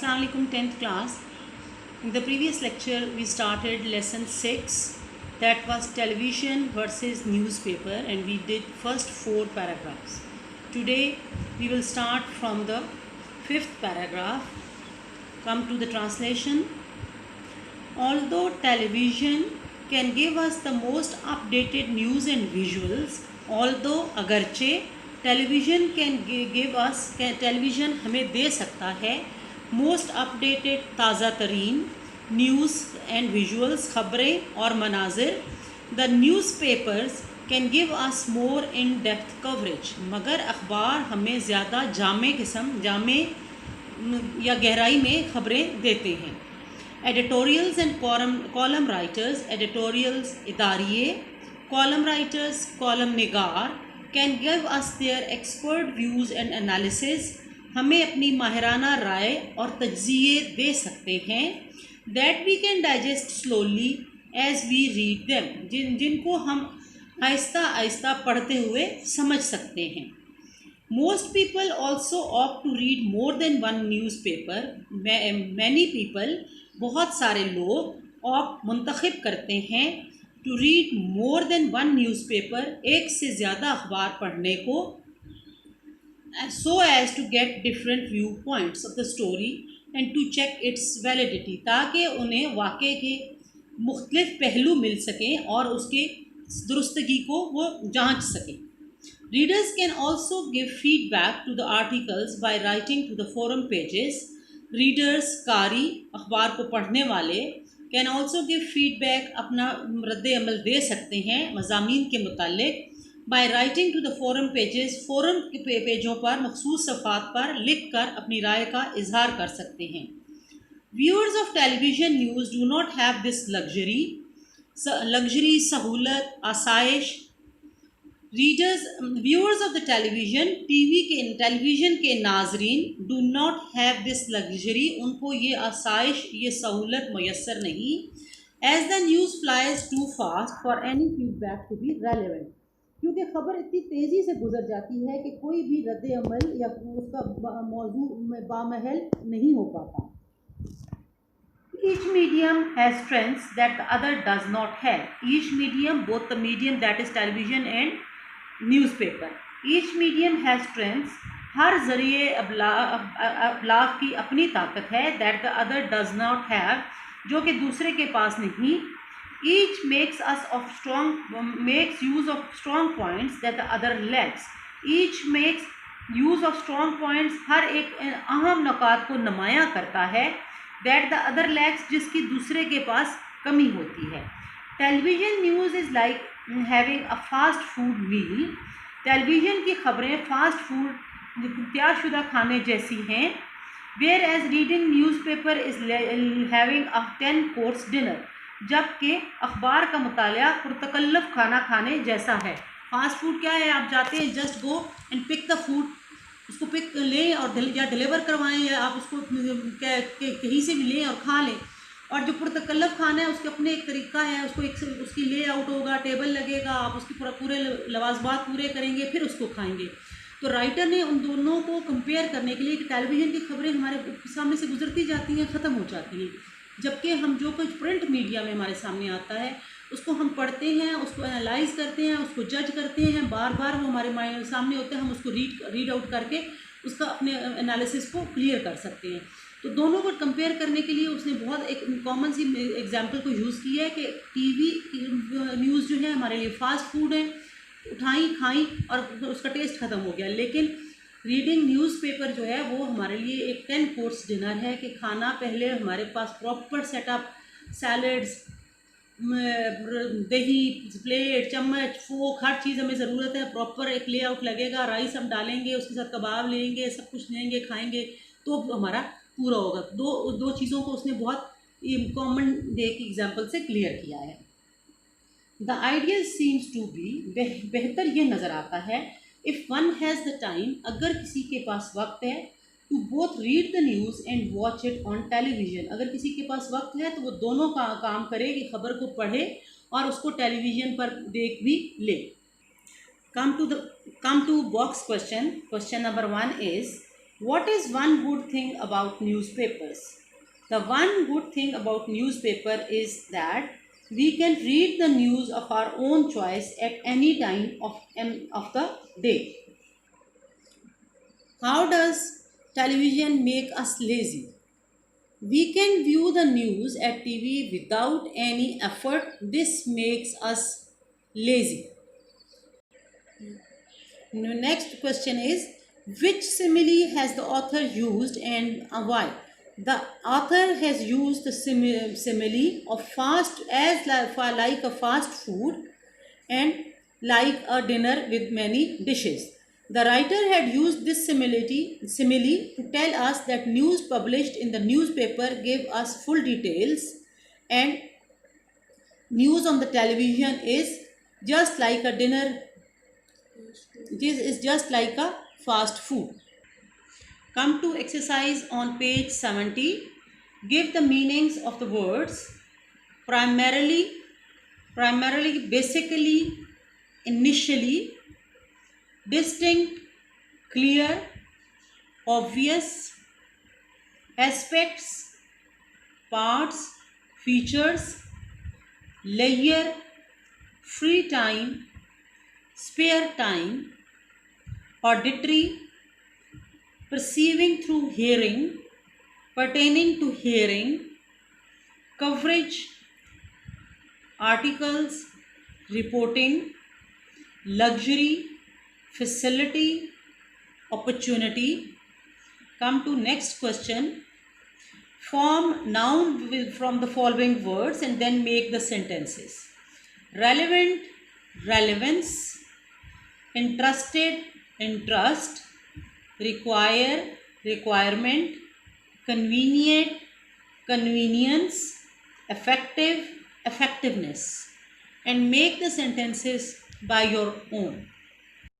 Assalamu alaikum 10th class. In the previous lecture we started lesson 6, that was television versus newspaper, and we did first 4 paragraphs. Today we will start from the 5th paragraph. Come to the translation. Although television can give us the most updated news and visuals, although अगरचे television television हमें दे सकता है most updated ताज़ा तरीन news and visuals, ख़बरें और मनाजिर, the newspapers can give us more in depth coverage, मगर अखबार हमें ज़्यादा जामे या गहराई में ख़बरें देते हैं. Editorials and column writers, editorials इदारिये, कॉलम राइटर्स कॉलम निगार can give us their expert views and analysis, हमें अपनी माहिराना राय और तज्ज़िये दे सकते हैं. That we can digest slowly as we read them, जिनको हम आहिस्ता आहिस्ता पढ़ते हुए समझ सकते हैं. Most people also opt to read more than one newspaper. Many people, बहुत सारे लोग ऑप्ट मुंतखब करते हैं to read more than one newspaper, एक से ज़्यादा अखबार पढ़ने को, so as to get different viewpoints of the story and to check its validity, ताकि उन्हें वाक़े के मुख्तलिफ पहलू मिल सकें और उसके दुरुस्तगी को वो जांच सकें. Readers can also give feedback to the articles by writing to the forum pages. Readers, कारी, अखबार को पढ़ने वाले, कैन ऑल्सो गिव फीडबैक, अपना रद्द अमल दे सकते हैं मज़ामीन के मुतालिक, by writing to the forum pages, forum के पेजों पर मखसूस सफ़ात पर लिख कर अपनी राय का इजहार कर सकते हैं. Viewers of television news do not have this luxury सहूलत, आसाइश. व्यूअर्स ऑफ द टेलीविज़न के नाजरीन do not have this luxury, उनको ये आसाइश, ये सहूलत मैसर नहीं. As the news flies too fast for any feedback to be relevant, क्योंकि ख़बर इतनी तेज़ी से गुजर जाती है कि कोई भी रद्द अमल या उसका मौजू में बामहल नहीं हो पाता. Each medium has strengths that the other does not have. Each medium, both the medium that is television and newspaper, each medium has strengths. हर ज़रिए अबलाग की अपनी ताकत है, that the other does not have, जो कि दूसरे के पास नहीं. Each makes use of strong points that the other lacks. Each makes use of strong points, हर एक अहम नुकात को नुमायाँ करता है, that the other lacks, जिसकी दूसरे के पास कमी होती है. Television news is like having a fast food meal. Television की ख़बरें फास्ट फूड तैयारशुदा खाने जैसी हैं. Whereas reading newspaper is having a 10 course dinner, जबकि अखबार का मुतालिया पुरतकल्लफ खाना खाने जैसा है. फास्ट फूड क्या है? आप जाते हैं, just go and pick the food, उसको पिक लें और या डिलीवर करवाएं, या आप उसको कहीं से भी लें और खा लें. और जो पुरतकल्लफ खाना है उसके अपने एक तरीका है, उसकी लेआउट होगा, टेबल लगेगा, आप उसके पूरे लवाजमात पूरे करेंगे, फिर उसको खाएंगे. तो राइटर ने उन दोनों को कंपेयर करने के लिए कि टेलीविज़न की खबरें हमारे सामने से गुजरती जाती हैं, ख़त्म हो जाती हैं, जबकि हम जो कुछ प्रिंट मीडिया में हमारे सामने आता है उसको हम पढ़ते हैं, उसको एनालाइज करते हैं, उसको जज करते हैं, बार बार वो हमारे सामने होते हैं, हम उसको रीड आउट करके उसका अपने एनालिसिस को क्लियर कर सकते हैं. तो दोनों को कंपेयर करने के लिए उसने बहुत एक कॉमन सी एग्जांपल को यूज़ किया है कि टीवी न्यूज़ जो है हमारे लिए फास्ट फूड है, उठाई खाई और उसका टेस्ट ख़त्म हो गया. लेकिन रीडिंग न्यूज़पेपर जो है वो हमारे लिए एक 10 कोर्स डिनर है, कि खाना पहले हमारे पास प्रॉपर सेटअप, सैलड्स, दही, प्लेट, चम्मच, फोक, हर चीज़ हमें ज़रूरत है. प्रॉपर एक लेआउट लगेगा, राइस हम डालेंगे, उसके साथ कबाब लेंगे, सब कुछ लेंगे, खाएंगे, तो हमारा पूरा होगा. दो चीज़ों को उसने बहुत कॉमन डे की एग्जांपल से क्लियर किया है. The ideal seems to be, बेहतर ये नज़र आता है, if one has the time, अगर किसी के पास वक्त है, to both read the news and watch it on television, अगर किसी के पास वक्त है तो वो दोनों का काम करे, कि ख़बर को पढ़े और उसको टेलीविज़न पर देख भी ले. Come to box question. Question number 1 is, What is one good thing about newspapers? The one good thing about newspaper is that we can read the news of our own choice at any time of the day. How does television make us lazy? We can view the news at TV without any effort. This makes us lazy. Next question is, which simile has the author used and why? The author has used the simile of fast as like a fast food and like a dinner with many dishes. The writer had used this simile to tell us that news published in the newspaper gave us full details, and news on the television is just like a dinner. This is just like a fast food. Come to exercise on page 70. Give the meanings of the words primarily, basically, initially, distinct, clear, obvious, aspects, parts, features, layer, free time, spare time, auditory, perceiving through hearing, pertaining to hearing, coverage, articles, reporting, luxury, facility, opportunity. Come to next question. Form noun from the following words and then make the sentences. Relevant, relevance, interested, interest, require, requirement, convenient, convenience, effective, effectiveness, and make the sentences by your own.